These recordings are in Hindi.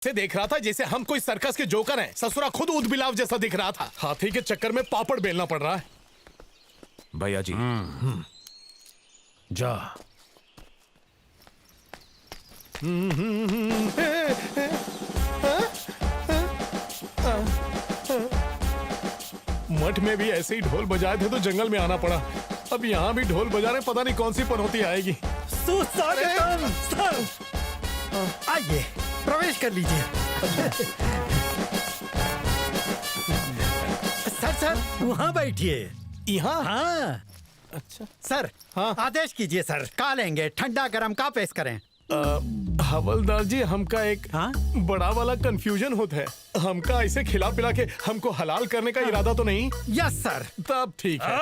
से देख रहा था जैसे हम कोई सर्कस के जोकर हैं। ससुरा खुद ऊद बिलाव जैसा दिख रहा था। हाथी के चक्कर में पापड़ बेलना पड़ रहा है। भैया जी जा। मठ में भी ऐसे ही ढोल बजाए थे तो जंगल में आना पड़ा। अब यहाँ भी ढोल बजा रहे, पता नहीं कौन सी पनौती आएगी। सुस्वागतम सर। आइए प्रवेश कर लीजिए। सर सर वहाँ बैठिए। यहाँ? हाँ अच्छा सर। हाँ आदेश कीजिए सर। का लेंगे, ठंडा गरम का पेश करें? हवलदार जी, हमका एक बड़ा वाला कंफ्यूजन होता है। हमका ऐसे खिला पिला के हमको हलाल करने का इरादा तो नहीं? Yes sir. तब ठीक है।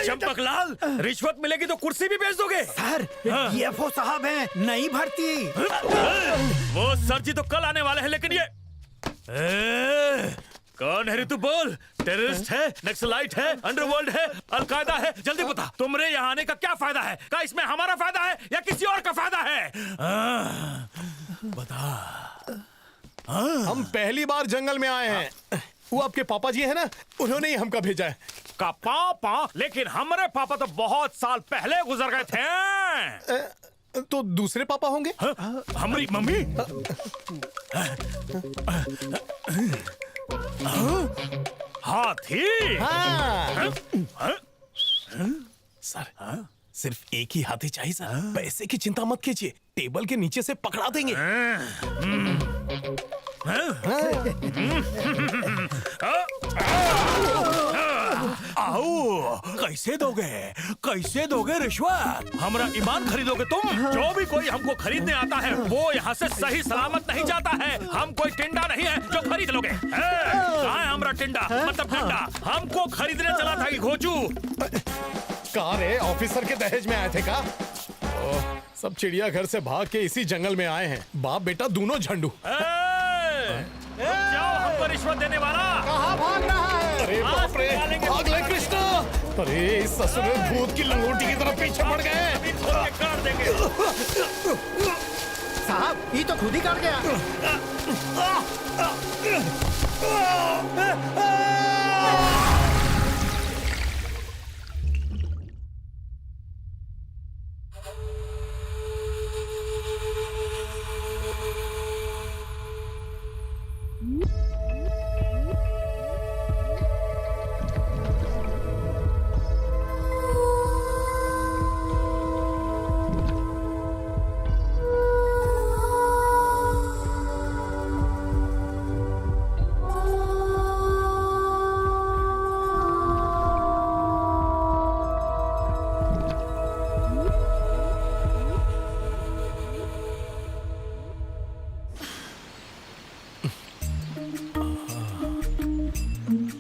चंपकलाल, रिश्वत मिलेगी तो कुर्सी भी बेच दोगे? सर DFO साहब हैं, नई भर्ती। वो सर जी तो कल आने वाले हैं, लेकिन ये कौन है रे तू? बोल। टेररिस्ट है, नक्सलाइट है, अंडरवर्ल्ड है, अलकायदा है? जल्दी बता, तुम्हारे यहाँ आने का क्या फायदा है? क्या इसमें हमारा फायदा है या किसी और का फायदा है? बता। हम पहली बार जंगल में आए हैं। वो आपके पापा जी है ना, उन्होंने ही हमका भेजा है। का पापा? लेकिन हमारे पापा तो बहुत साल पहले गुजर गए थे। तो दूसरे पापा होंगे? हमारी मम्मी? हाथी? हाँ। सर, सिर्फ एक ही हाथी चाहिए सर। पैसे की चिंता मत कीजिए, टेबल के नीचे से पकड़ा देंगे। आओ, कैसे दोगे? कैसे दोगे रिश्वत? हमारा ईमान खरीदोगे तुम? जो भी कोई हमको खरीदने आता है वो यहाँ से सही सलामत नहीं जाता है। हम कोई टिंडा नहीं है जो खरीद लोगे। कहाँ है हमारा टिंडा? मतलब टिंडा हमको खरीदने चला था कि घोचू? कहाँ रे? ऑफिसर के दहेज में आए थे का? सब चिड़ियाघर से भाग के इसी जंगल में आए हैं। बाप बेटा दोनों झंडू। जाओ, हमको रिश्वत देने वाला। कहाँ भाग रहा है? अरे बाप रे, भाग ले कृष्णा। अरे ससुर भूत की लंगोटी की तरफ पीछे पड़ गए। काट देंगे। साहब ये तो खुद ही काट गया।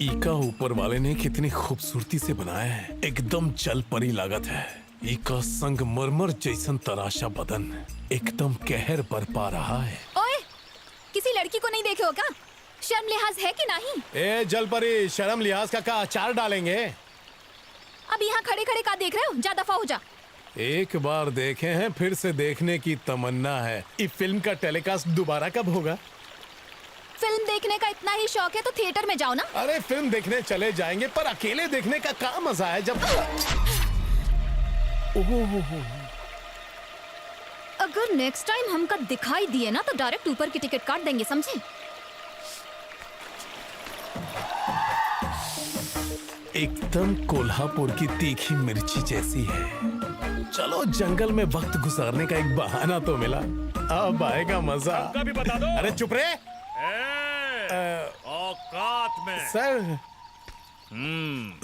इका ऊपर वाले ने कितनी खूबसूरती से बनाया है। एकदम जल परी लागत है। इका संगमरमर जैसन तराशा बदन एकदम कहर बरपा रहा है। ओए, किसी लड़की को नहीं देखे हो क्या? शर्म लिहाज है कि नहीं? ए जल परी, शर्म लिहाज का अचार डालेंगे। अब यहाँ खड़े खड़े का देख रहे हो? जा दफा हो जा। एक बार देखे हैं, फिर से देखने की तमन्ना है। इस फिल्म का टेलीकास्ट दोबारा कब होगा? फिल्म देखने का इतना ही शौक है तो थिएटर में जाओ ना। अरे फिल्म देखने चले जाएंगे, पर अकेले देखने का क्या मजा है जब। अगर नेक्स्ट टाइम हमका दिखाई दिए ना तो डायरेक्ट ऊपर की टिकट काट देंगे, समझे? एकदम कोल्हापुर की तीखी मिर्ची जैसी है। चलो जंगल में वक्त गुजारने का एक बहाना तो मिला, अब आएगा मजा। हमका भी बता दो। अरे चुप रे। औकात में।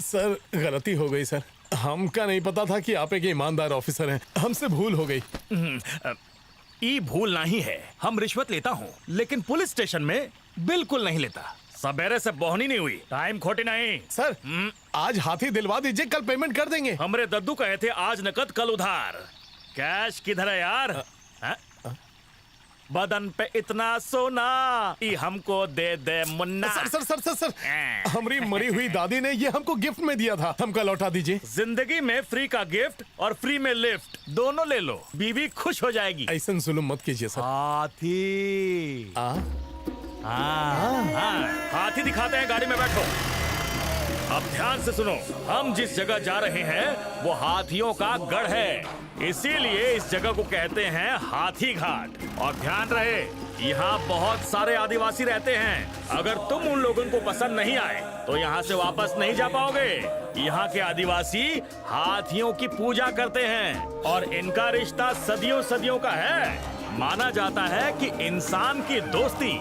सर गलती हो गई सर। हमका नहीं पता था कि आप एक ईमानदार ऑफिसर हैं। हमसे भूल हो गई। ये भूल नहीं है। हम रिश्वत लेता हूँ, लेकिन पुलिस स्टेशन में बिल्कुल नहीं लेता। सवेरे से बोहनी नहीं हुई, टाइम खोटी नहीं। सर आज हाथी दिलवा दीजिए, कल पेमेंट कर देंगे। हमरे दद्दू कहे थे आज नकद कल उधार। कैश किधर है यार? बदन पे इतना सोना ई हमको दे दे Munna. Sir sir sir sir sir हमारी मरी हुई दादी ने ये हमको गिफ्ट में दिया था, हमको लौटा दीजिए। जिंदगी में फ्री का गिफ्ट और फ्री में लिफ्ट दोनों ले लो, बीवी खुश हो जाएगी। ऐसा जुल्म मत कीजिए सर। हाथी। हाथी दिखाते हैं, गाड़ी में बैठो। अब ध्यान से सुनो, हम जिस जगह जा रहे हैं वो हाथियों का गढ़ है, इसीलिए इस जगह को कहते हैं हाथी घाट। और ध्यान रहे, यहाँ बहुत सारे आदिवासी रहते हैं। अगर तुम उन लोगों को पसंद नहीं आए तो यहाँ से वापस नहीं जा पाओगे। यहाँ के आदिवासी हाथियों की पूजा करते हैं और इनका रिश्ता सदियों सदियों का है। माना जाता है कि इंसान की दोस्ती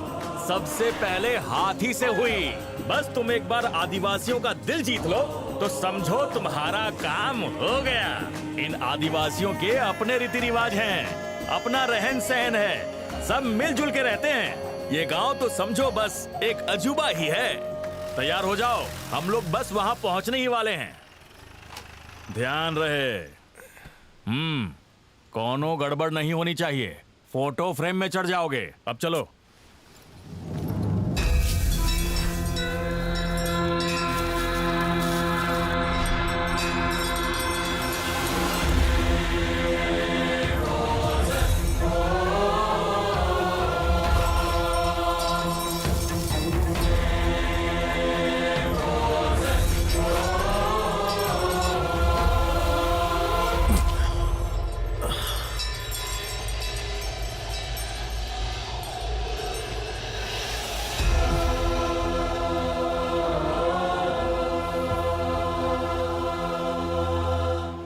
सबसे पहले हाथी से हुई। बस तुम एक बार आदिवासियों का दिल जीत लो तो समझो तुम्हारा काम हो गया। इन आदिवासियों के अपने रीति रिवाज हैं, अपना रहन सहन है, सब मिलजुल के रहते हैं। ये गांव तो समझो बस एक अजूबा ही है। तैयार हो जाओ, हम लोग बस वहां पहुंचने ही वाले हैं। ध्यान रहे, कोनो गड़बड़ नहीं होनी चाहिए, फोटो फ्रेम में चढ़ जाओगे। अब चलो।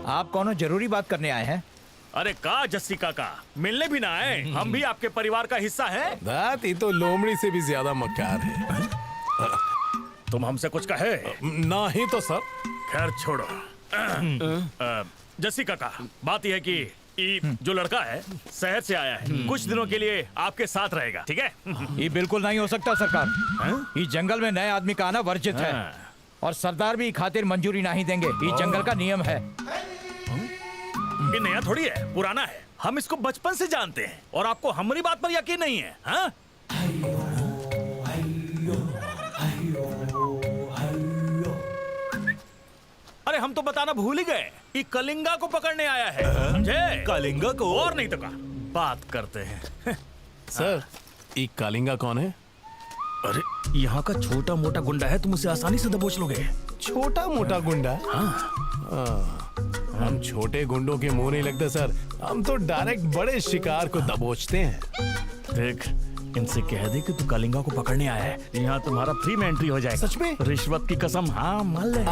आप कौनो जरूरी बात करने आए हैं? अरे का जस्सी काका, मिलने भी ना आए? हम भी आपके परिवार का हिस्सा हैं। दात ये तो लोमड़ी से भी ज्यादा मक्कार है। तुम हमसे कुछ कहे? ना ही तो सर। खैर छोड़ो। जस्सी काका, बात यह है कि ये जो लड़का है शहर से आया है, कुछ दिनों के लिए आपके साथ रहेगा, ठीक है? ये बिल्कुल नहीं हो सकता सरकार। ये जंगल में नए आदमी का आना वर्जित है और सरदार भी खातिर मंजूरी नहीं देंगे। ये जंगल का नियम है। ये नया थोड़ी है, पुराना है। हम इसको बचपन से जानते हैं और आपको हमारी बात पर यकीन नहीं है, हाँ? अरे हम तो बताना भूल ही गए, ये कलिंगा को पकड़ने आया है। समझे? कलिंगा को? और नहीं तो का बात करते हैं। सर ये कालिंगा कौन है? अरे यहाँ का छोटा मोटा गुंडा है, तुम उसे आसानी से दबोच लोगे। छोटा मोटा गुंडा? हम छोटे गुंडों के मुंह नहीं लगते सर, हम तो डायरेक्ट बड़े शिकार को दबोचते हैं। देख, इनसे कह दे कि तू कलिंगा को पकड़ने आया है, यहाँ तुम्हारा फ्री में एंट्री हो जाएगा। सच में? रिश्वत की कसम। हाँ मान ले।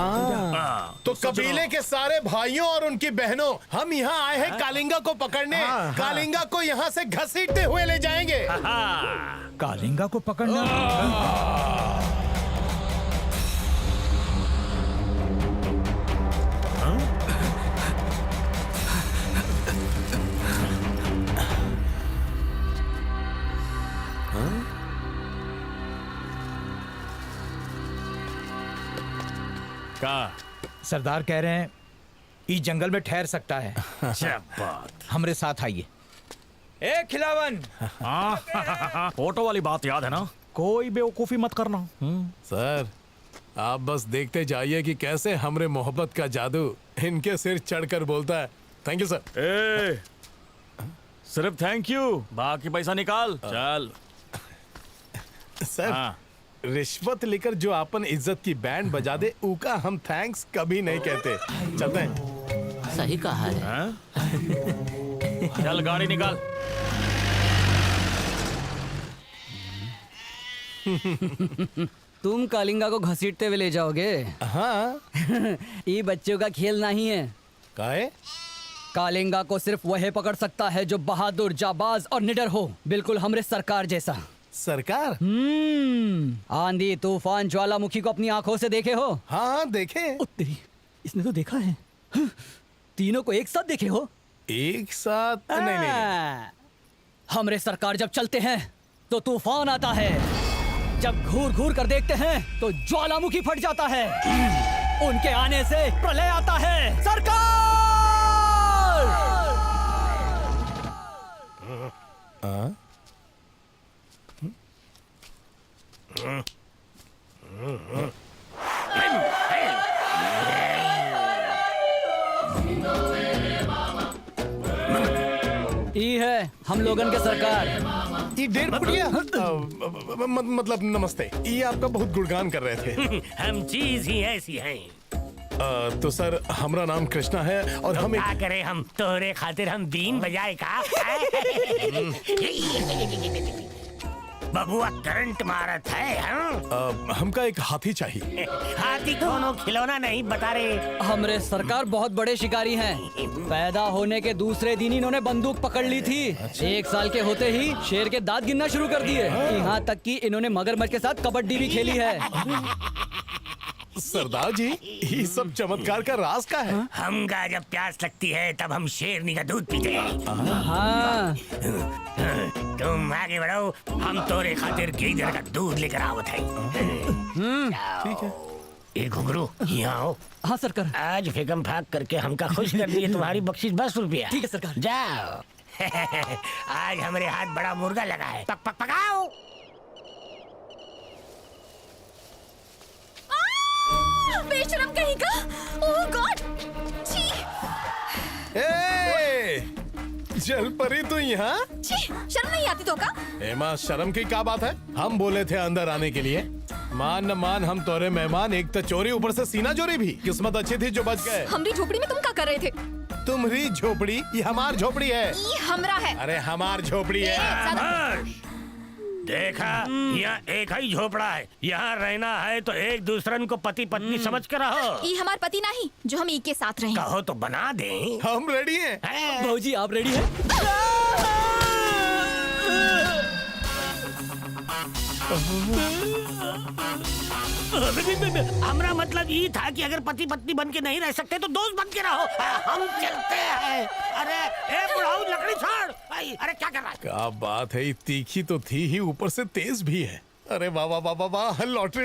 तो कबीले के सारे भाइयों और उनकी बहनों, हम यहाँ आए हैं कालिंगा को पकड़ने। कालिंगा को यहाँ से घसीटते हुए ले जाएंगे। कालिंगा को पकड़ना? का सरदार कह रहे हैं इस जंगल में ठहर सकता है। क्या बात। हमरे साथ आइए। ए खिलावन, फोटो वाली बात याद है ना? कोई बेवकूफी मत करना। सर आप बस देखते जाइए कि कैसे हमरे मोहब्बत का जादू इनके सिर चढ़कर बोलता है। Thank you sir. ए, सिर्फ थैंक यू, बाकी पैसा निकाल। चल। सर हाँ। रिश्वत लेकर जो अपन इज्जत की बैंड बजा दे, उका हम थैंक्स कभी नहीं कहते। चलते हैं। सही कहा है। हाँ? चल गाड़ी निकाल। तुम कालिंगा को घसीटते हुए ले जाओगे? हाँ। ये बच्चों का खेल नहीं है। काहे? कालिंगा को सिर्फ वही पकड़ सकता है जो बहादुर, जाबाज और निडर हो, बिल्कुल हमरे सरकार जैसा। सरकार? आंधी, तूफान, ज्वालामुखी को अपनी आंखों से देखे हो? हाँ देखे। तेरी, इसने तो देखा है। तीनों को एक साथ देखे हो? एक साथ? नहीं, नहीं। हमरे सरकार जब चलते हैं तो तूफान आता है, जब घूर घूर कर देखते हैं तो ज्वालामुखी फट जाता है, उनके आने से प्रलय आता है। सरकार! ई है हम लोगन के सरकार। ये 1.5 फुटिया मतलब नमस्ते, ये आपका बहुत गुणगान कर रहे थे। हम चीज ही ऐसी हैं। तो सर हमारा नाम कृष्णा है और हम क्या करें हम तोरे खातिर हम बीन बजाए का। बबुआ करंट मारत है हाँ? हमका एक हाथी चाहिए। हाथी कोनो खिलौना नहीं बता रहे। हमरे सरकार बहुत बड़े शिकारी हैं। पैदा होने के दूसरे दिन इन्होंने बंदूक पकड़ ली थी। 1 साल के होते ही शेर के दांत गिनना शुरू कर दिए। यहाँ तक कि इन्होंने मगरमच्छ के साथ कबड्डी भी खेली है। सरदार जी, ये सब चमत्कार का राज का है। हमका जब प्यास लगती है तब हम शेरनी का दूध पीते हैं। हाँ तुम आगे बढ़ो, हम तोरे खातिर गीदड़ का दूध लेकर आवत है। ठीक है। ये घुंघरू यहाँ आओ। हाँ सरकार। आज फेकम फाक करके हमका खुश कर दिए। तुम्हारी बख्शीश 10 रुपया। ठीक है सरकार। जाओ। आज हमारे हाथ बड़ा मुर्गा लगा है। पक पक पकाओ। बेशरम कहीं का। ओह गॉड, छी जल परी तू यहाँ? छी, शर्म नहीं आती तो का? एमा शर्म की क्या बात है? हम बोले थे अंदर आने के लिए। मान न मान हम तोरे मेहमान, एक तो चोरी ऊपर से सीना चोरी भी। किस्मत अच्छी थी जो बच गए। हमरी झोपड़ी में तुम क्या कर रहे थे? तुम्हारी झोपड़ी? ये हमार झोपड़ी है। ये हमरा है। अरे हमार झोपड़ी है। बस। देखा, यहाँ एक ही झोपड़ा है। यहाँ रहना है तो एक दूसरन को पति पत्नी समझ कर रहो। ये हमार पति नहीं जो हम ई के साथ रहे। कहो तो बना दें। हम रेडी हैं। भौजी आप रेडी हैं? हमारा मतलब ये था कि अगर पति पत्नी बन के नहीं रह सकते तो दोस्त बन के रहो। हम चलते हैं। अरे ए बुढ़ाऊ लकड़ी छोड़। अरे क्या कर रहा है? क्या बात है, ये तीखी तो थी ही, ऊपर से तेज भी है। अरे वाह वाह वाह वाह वाह, लॉटरी